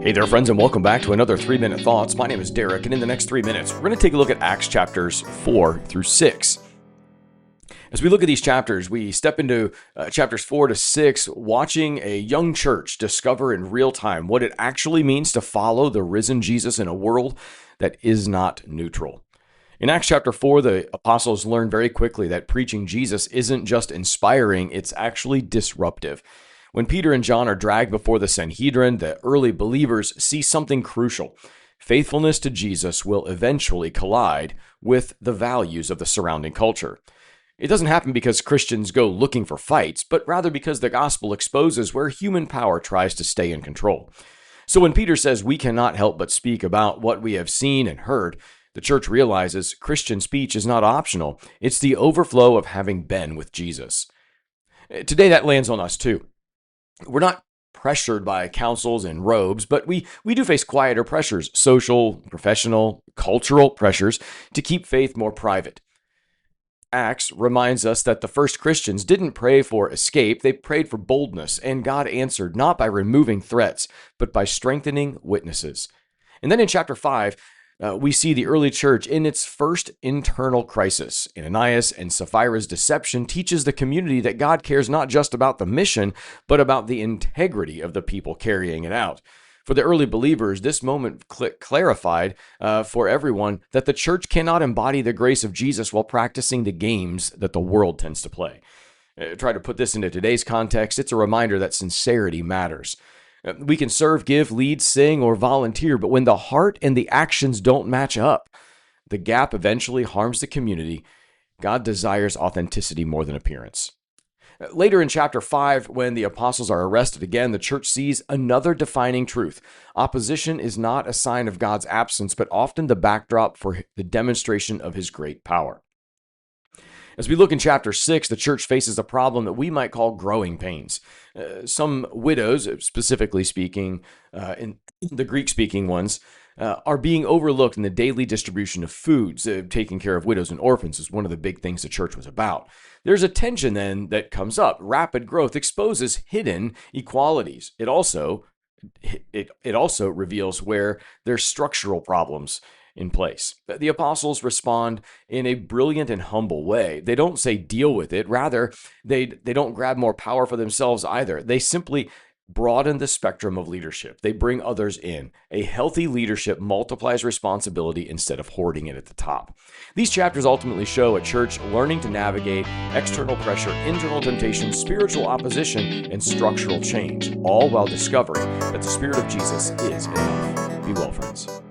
Hey there, friends, and welcome back to another 3-Minute Thoughts. My name is Derek, and in the next 3 minutes, we're going to take a look at Acts chapters 4 through 6. As we look at these chapters, we step into chapters 4 to 6, watching a young church discover in real time what it actually means to follow the risen Jesus in a world that is not neutral. In Acts chapter 4, the apostles learn very quickly that preaching Jesus isn't just inspiring, it's actually disruptive. When Peter and John are dragged before the Sanhedrin, the early believers see something crucial. Faithfulness to Jesus will eventually collide with the values of the surrounding culture. It doesn't happen because Christians go looking for fights, but rather because the gospel exposes where human power tries to stay in control. So when Peter says we cannot help but speak about what we have seen and heard, the church realizes Christian speech is not optional. It's the overflow of having been with Jesus. Today that lands on us too. We're not pressured by councils and robes, but we do face quieter pressures, social, professional, cultural pressures to keep faith more private. Acts reminds us that the first Christians didn't pray for escape, they prayed for boldness, and God answered not by removing threats, but by strengthening witnesses. And then in chapter 5, we see the early church in its first internal crisis. Ananias and Sapphira's deception teaches the community that God cares not just about the mission, but about the integrity of the people carrying it out. For the early believers, this moment clarified for everyone that the church cannot embody the grace of Jesus while practicing the games that the world tends to play. Try to put this into today's context, it's a reminder that sincerity matters. We can serve, give, lead, sing, or volunteer, but when the heart and the actions don't match up, the gap eventually harms the community. God desires authenticity more than appearance. Later in chapter 5, when the apostles are arrested again, the church sees another defining truth. Opposition is not a sign of God's absence, but often the backdrop for the demonstration of his great power. As we look in chapter 6, the church faces a problem that we might call growing pains. Some widows, specifically speaking, in the Greek-speaking ones, are being overlooked in the daily distribution of foods. Taking care of widows and orphans is one of the big things the church was about. There's a tension then that comes up. Rapid growth exposes hidden inequalities. It also reveals where there's structural problems in place. The apostles respond in a brilliant and humble way. They don't say deal with it. Rather, they don't grab more power for themselves either. They simply broaden the spectrum of leadership. They bring others in. A healthy leadership multiplies responsibility instead of hoarding it at the top. These chapters ultimately show a church learning to navigate external pressure, internal temptation, spiritual opposition, and structural change, all while discovering that the Spirit of Jesus is enough. Be well, friends.